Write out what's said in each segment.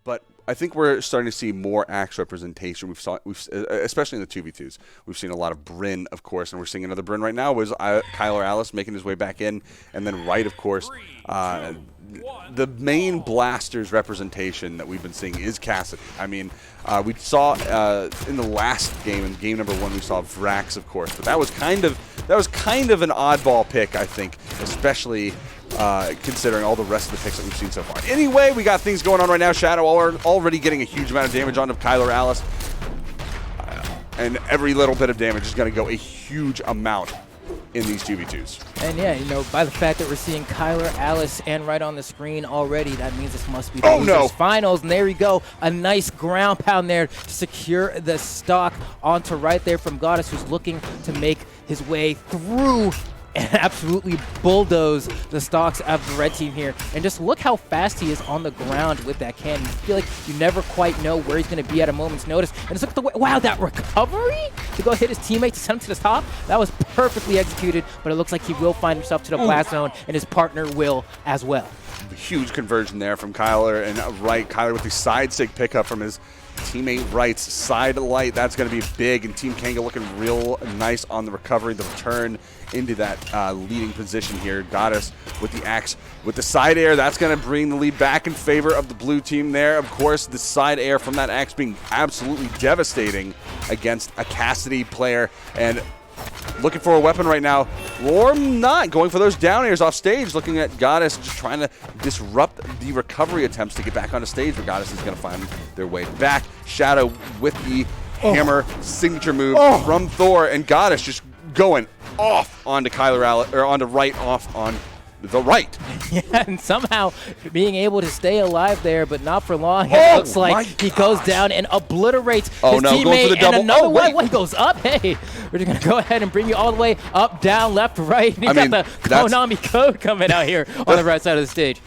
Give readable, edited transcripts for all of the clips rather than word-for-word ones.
But I think we're starting to see more Axe representation. Especially in the 2v2s. We've seen a lot of Bryn, of course, and we're seeing another Bryn right now. Was Kylar Alice making his way back in, and then Rite, of course. The main Blasters representation that we've been seeing is Cassidy. I mean, we saw in the last game, in game number 1, we saw Vrax, of course, but that was kind of an oddball pick, I think, especially considering all the rest of the picks that we've seen so far. Anyway, we got things going on right now. Shadoww already getting a huge amount of damage onto Kylar Alice, and every little bit of damage is going to go a huge amount in these 2v2s. And yeah, you know, by the fact that we're seeing Kylar Alice and Rite on the screen already, that means this must be the losers finals. And there we go, a nice ground pound there to secure the stock onto Rite there from Goddess, who's looking to make his way through and absolutely bulldoze the stocks of the red team here. And just look how fast he is on the ground with that cannon. You feel like you never quite know where he's going to be at a moment's notice. And just look at the way, wow, that recovery to go hit his teammate to send him to the top, that was perfectly executed, but it looks like he will find himself to the blast zone, and his partner will as well. Huge conversion there from Kylar and Rite. Kylar with the side sig pickup from his teammate Rite's side light. That's going to be big, and Team Kanga looking real nice on the recovery, the return into that leading position here. Goddess with the axe, with the side air. That's going to bring the lead back in favor of the blue team there. Of course, the side air from that axe being absolutely devastating against a Cassidy player, and looking for a weapon right now, or not, going for those down airs off stage, looking at Goddess just trying to disrupt the recovery attempts to get back onto stage, but Goddess is going to find their way back. Shadoww with the hammer signature move from Thor, and Goddess just going off onto Kylar Alice, or onto Rite, off on the right. Yeah, and somehow being able to stay alive there, but not for long. It looks like he goes down and obliterates his teammate. Going for the double. And another one. He goes up. Hey, we're just going to go ahead and bring you all the way up, down, left, right. You got the Konami code coming out here on the right side of the stage.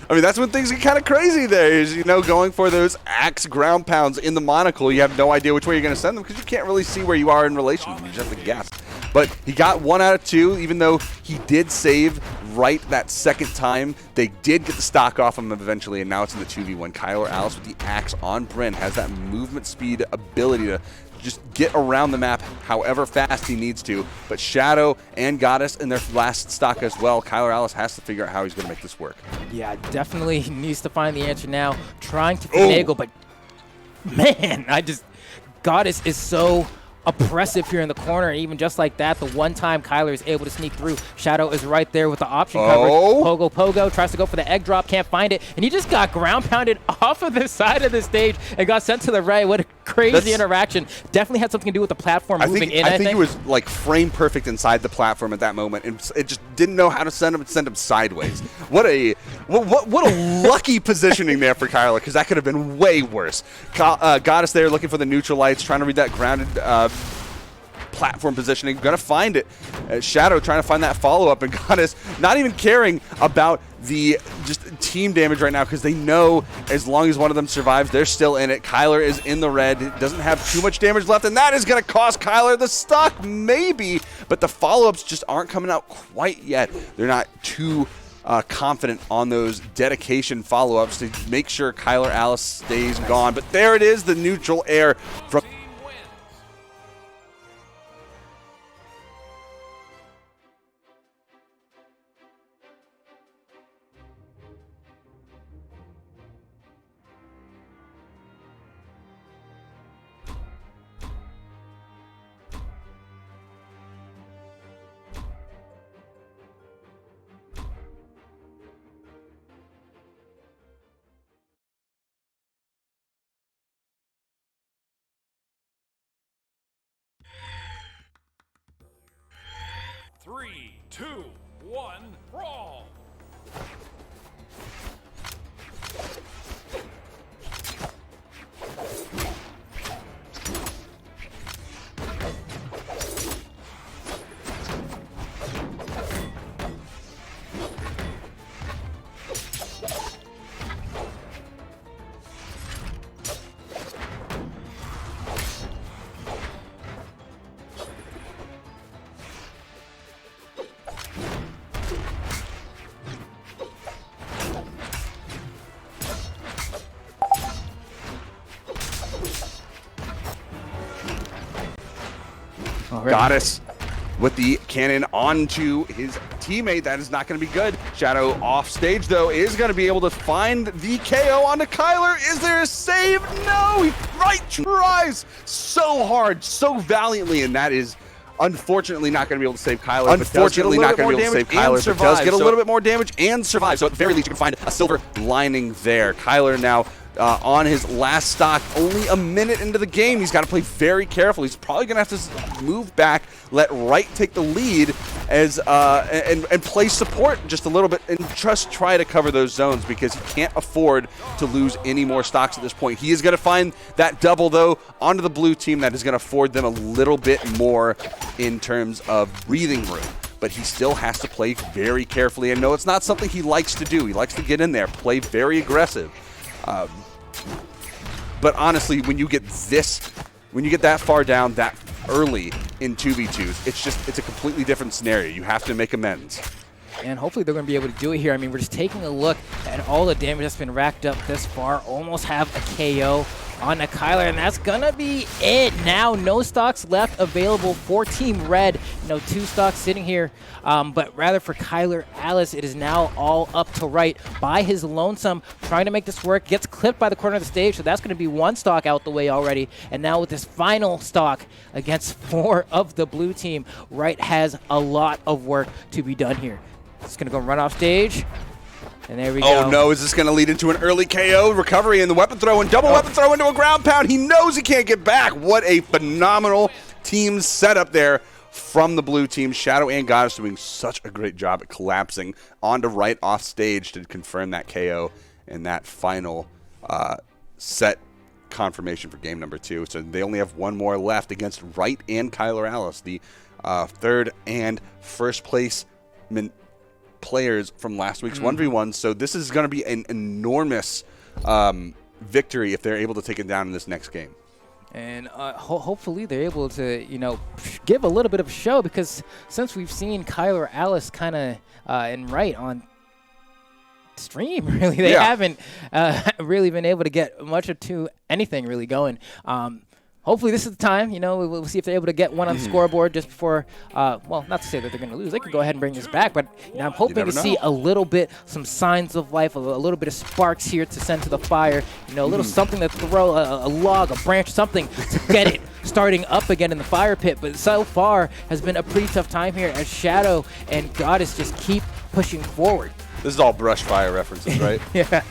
I mean, that's when things get kind of crazy there, is, you know, going for those axe ground pounds in the monocle. You have no idea which way you're going to send them because you can't really see where you are in relation. You just have to guess. But he got 1 out of 2, even though he did save Rite that second time. They did get the stock off him eventually, and now it's in the 2v1. Kylar Alice with the axe on Bryn has that movement speed ability to just get around the map however fast he needs to. But Shadoww and Goddess in their last stock as well. Kylar Alice has to figure out how he's going to make this work. Yeah, definitely needs to find the answer now. Trying to finagle, but man, Goddess is so oppressive here in the corner, and even just like that, the one time Kylar is able to sneak through, Shadoww is right there with the option coverage. Pogo tries to go for the egg drop, can't find it, and he just got ground pounded off of the side of the stage and got sent to the right. What a crazy interaction. Definitely had something to do with the platform moving in. I think he was like frame perfect inside the platform at that moment, and it just didn't know how to send him sideways. What a lucky positioning there for Kylar, because that could have been way worse. Goddess there looking for the neutral lights, trying to read that grounded platform positioning, gonna find it. Shadoww trying to find that follow-up, and Goddess not even caring about the just team damage right now, because they know as long as one of them survives, they're still in it. Kylar is in the red, doesn't have too much damage left, and that is gonna cost Kylar the stock, maybe, but the follow-ups just aren't coming out quite yet. They're not too confident on those dedication follow-ups to make sure Kylar Alice stays gone, but there it is, the neutral air from Three, two, one, brawl! Alright. Goddess with the cannon onto his teammate. That is not going to be good. Shadoww off stage, though, is going to be able to find the KO onto Kylar. Is there a save? No! Rite tries so hard, so valiantly, and that is unfortunately not going to be able to save Kylar. Unfortunately not going to be able to save Kylar, but does get a little bit more damage and survive. So at the very least, you can find a silver lining there. Kylar now on his last stock, only a minute into the game. He's got to play very careful. He's probably going to have to move back, let Rite take the lead as and play support just a little bit and just try to cover those zones because he can't afford to lose any more stocks at this point. He is going to find that double, though, onto the blue team that is going to afford them a little bit more in terms of breathing room. But he still has to play very carefully. And no, it's not something he likes to do. He likes to get in there, play very aggressive. But honestly, when you get that far down that early in 2v2s, it's a completely different scenario. You have to make amends. And hopefully they're going to be able to do it here. I mean, we're just taking a look at all the damage that's been racked up this far. Almost have a KO on a Kylar, and that's going to be it. Now, no stocks left available for Team Red. 2 stocks sitting here, but rather for Kylar AUS, it is now all up to Rite by his lonesome, trying to make this work. Gets clipped by the corner of the stage, so that's going to be 1 stock out the way already. And now with this final stock against 4 of the blue team, Rite has a lot of work to be done here. It's going to go run off stage. And there we go. Oh no, is this going to lead into an early KO? Recovery in the weapon throw and double weapon throw into a ground pound. He knows he can't get back. What a phenomenal team setup there from the blue team. Shadoww and Goddess doing such a great job at collapsing onto Rite off stage to confirm that KO and that final set confirmation for game number 2. So they only have 1 more left against Rite and Kylar AUS, the 3rd and 1st place players from last week's 1v1. So this is going to be an enormous victory if they're able to take it down in this next game. And hopefully they're able to, give a little bit of a show, because since we've seen Kylar AUS kind of and Rite on stream, really, they haven't really been able to get much to anything really going. Hopefully this is the time, we'll see if they're able to get one on the scoreboard just before, well, not to say that they're going to lose. They could go ahead and bring this back, but I'm hoping to see a little bit, some signs of life, a little bit of sparks here to send to the fire, a little something to throw, a log, a branch, something to get it starting up again in the fire pit. But so far has been a pretty tough time here as Shadoww and Goddess just keep pushing forward. This is all brush fire references, right? Yeah.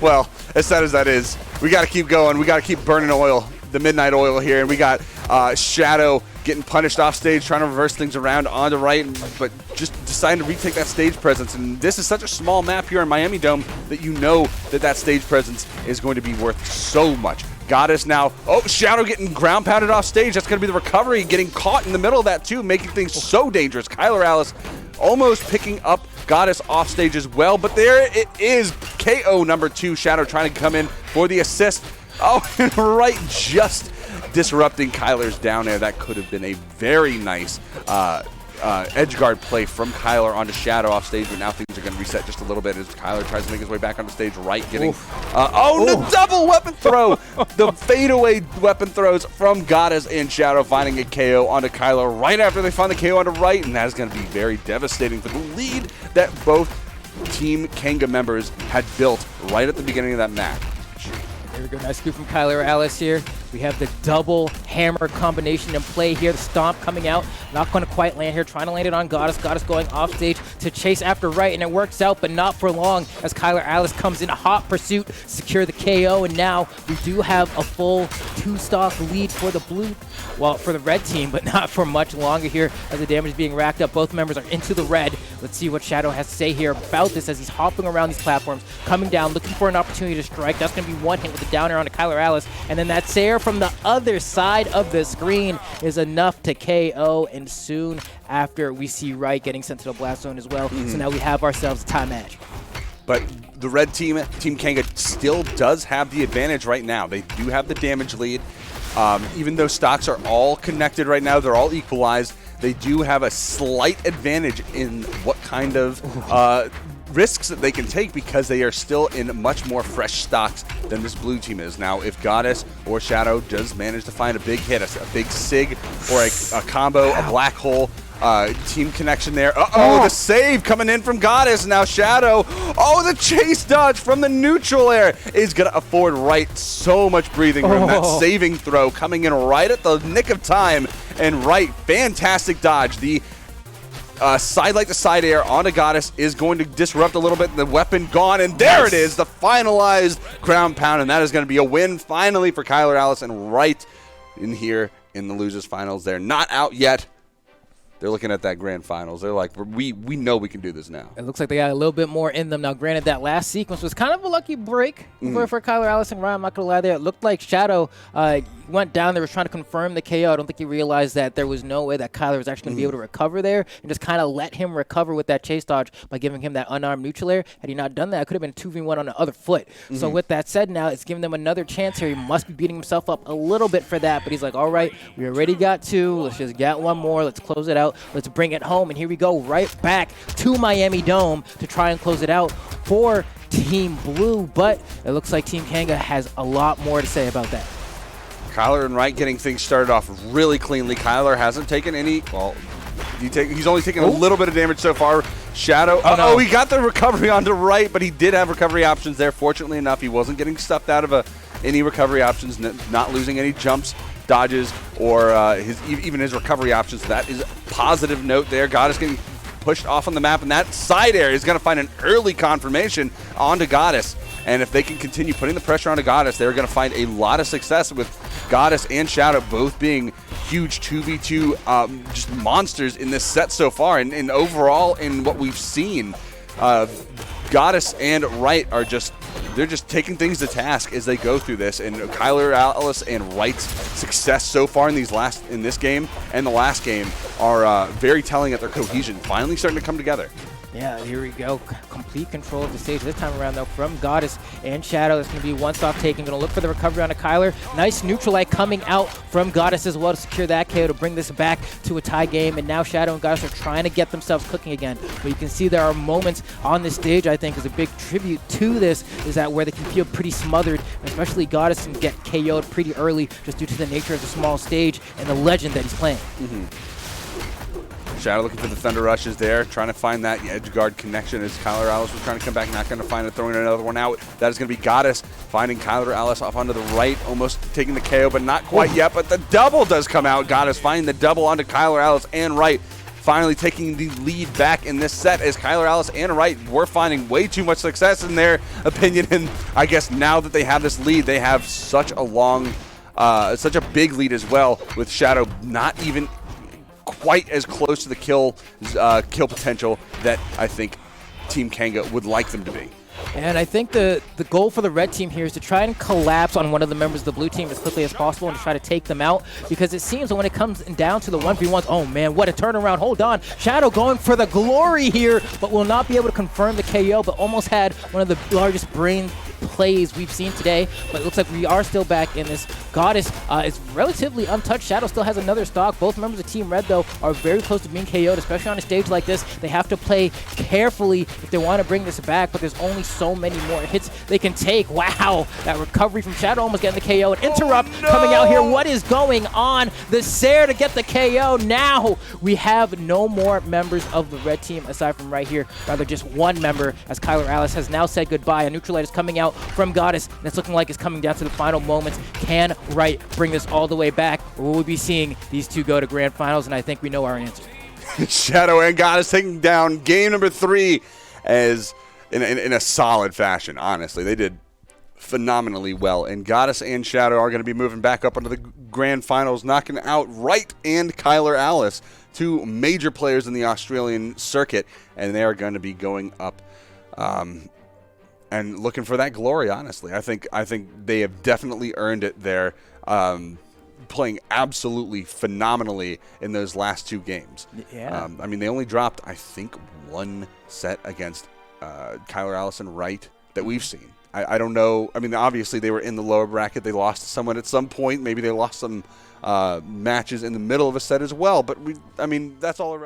Well, as sad as that is, we got to keep going. We got to keep burning oil, the midnight oil here. And we got Shadoww getting punished off stage, trying to reverse things around onto Rite, but just deciding to retake that stage presence. And this is such a small map here in Miami Dome that that stage presence is going to be worth so much. Goddess now. Oh, Shadoww getting ground pounded off stage. That's going to be the recovery, getting caught in the middle of that too, making things so dangerous. Kylar AUS almost picking up Goddess off stage as well, but there it is. KO number 2. Shadoww trying to come in for the assist. Oh, and Rite just disrupting Kylar's down air. That could have been a very nice edge guard play from Kylar onto Shadoww off stage, but now things are going to reset just a little bit as Kylar tries to make his way back onto stage. Rite getting the double weapon throw. The fadeaway weapon throws from Goddess and Shadoww finding a KO onto Kylar right after they find the KO onto Rite, and that is going to be very devastating for the lead that both Team Kanga members had built right at the beginning of that match. There we go, nice scoop from Kylar AUS here. We have the double hammer combination in play here. The stomp coming out, not going to quite land here. Trying to land it on Goddess. Goddess going off stage to chase after Rite, and it works out, but not for long as Kylar AUS comes in hot pursuit, secure the KO, and now we do have a full 2-stock lead for the for the red team, but not for much longer here as the damage is being racked up. Both members are into the red. Let's see what Shadoww has to say here about this as he's hopping around these platforms, coming down, looking for an opportunity to strike. That's going to be 1 hit with the down air onto Kylar AUS, and then that Sayer from the other side of the screen is enough to KO, and soon after we see Rite getting sent to the blast zone as well. So now we have ourselves a tie match. But the red team, Team Kanga, still does have the advantage right now. They do have the damage lead. Even though stocks are all connected right now, they're all equalized, they do have a slight advantage in what kind of risks that they can take because they are still in much more fresh stocks than this blue team is. Now, if Goddess or Shadoww does manage to find a big hit, a big sig or a combo, a black hole, team connection there. The save coming in from Goddess. Now Shadoww. The chase dodge from the neutral air is going to afford Rite so much breathing room. That saving throw coming in right at the nick of time. And Rite, fantastic dodge. The side like the side air onto Goddess is going to disrupt a little bit. The weapon gone, and there it is, the finalized ground pound, and that is going to be a win finally for Kylar, AUS, and Rite in here in the losers finals. They're not out yet. They're looking at that grand finals. They're like, we know we can do this now. It looks like they got a little bit more in them. Now, granted, that last sequence was kind of a lucky break for Kylar, AUS, and Rite. I'm not going to lie there. It looked like Shadoww went down there, was trying to confirm the KO. I don't think he realized that there was no way that Kylar was actually going to be able to recover there, and just kind of let him recover with that chase dodge by giving him that unarmed neutral air. Had he not done that, it could have been a 2v1 on the other foot. So with that said, now it's giving them another chance here. He must be beating himself up a little bit for that, but he's like, all right, we already got 2. Let's just get 1 more. Let's close it out. Let's bring it home. And here we go, right back to Miami Dome to try and close it out for Team Blue. But it looks like Team Kanga has a lot more to say about that. Kylar and Rite getting things started off really cleanly. Kylar hasn't taken any, he's only taken a little bit of damage so far. Shadoww, he got the recovery onto Rite, but he did have recovery options there. Fortunately enough, he wasn't getting stuffed out of any recovery options, not losing any jumps, dodges, or even his recovery options. That is a positive note there. Goddess getting pushed off on the map, and that side air is going to find an early confirmation onto Goddess. And if they can continue putting the pressure onto Goddess, they're going to find a lot of success with Goddess and Shadoww both being huge 2v2 just monsters in this set so far. And overall, in what we've seen, Goddess and Rite are they're just taking things to task as they go through this. And Kylar, AUS, and Rite's success so far in this game and the last game are very telling at their cohesion finally starting to come together. Yeah, here we go. Complete control of the stage this time around, though, from Goddess and Shadoww. It's going to be one stock taken. Going to look for the recovery on a Kylar. Nice neutral light coming out from Goddess as well to secure that KO to bring this back to a tie game. And now Shadoww and Goddess are trying to get themselves cooking again. But you can see there are moments on this stage, I think, is a big tribute to this, is that where they can feel pretty smothered, especially Goddess can get KO'd pretty early just due to the nature of the small stage and the legend that he's playing. Shadoww looking for the Thunder Rushes there, trying to find that edge guard connection as Kylar, AUS was trying to come back, not going to find it, throwing another one out. That is going to be Goddess finding Kylar, AUS off onto the right, almost taking the KO, but not quite yet. But the double does come out. Goddess finding the double onto Kylar, AUS, and Rite, finally taking the lead back in this set as Kylar, AUS, and Rite were finding way too much success in their opinion. And I guess now that they have this lead, they have such a big lead as well, with Shadoww not even quite as close to the kill potential that I think Team Kanga would like them to be. And I think the goal for the red team here is to try and collapse on one of the members of the blue team as quickly as possible and to try to take them out, because it seems that when it comes down to the 1v1s, oh man, what a turnaround. Hold on. Shadoww going for the glory here, but will not be able to confirm the KO, but almost had one of the largest brain plays we've seen today. But it looks like we are still back in this. Goddess is relatively untouched. Shadoww still has another stock. Both members of Team Red, though, are very close to being KO'd, especially on a stage like this. They have to play carefully if they want to bring this back, but there's only so many more hits they can take. Wow, that recovery from Shadoww almost getting the KO. An interrupt coming out here. What is going on? The Sair to get the KO. Now we have no more members of the red team aside from right here. Rather just one member, as Kylar, AUS has now said goodbye. A neutral light is coming out from Goddess, and it's looking like it's coming down to the final moments. Can Rite bring this all the way back, or will we be seeing these two go to grand finals? And I think we know our answer. Shadoww and Goddess taking down game number 3 as in a solid fashion. Honestly, they did phenomenally well, and Goddess and Shadoww are going to be moving back up into the grand finals, knocking out Rite and Kylar, AUS, 2 major players in the Australian circuit, and they are going to be going up and looking for that glory. Honestly, I think they have definitely earned it there, playing absolutely phenomenally in those last 2 games. Yeah. I mean, they only dropped, I think, 1 set against Kylar, AUS, and Rite that we've seen. I don't know. I mean, obviously they were in the lower bracket. They lost to someone at some point. Maybe they lost some matches in the middle of a set as well. But I mean, that's all irrelevant.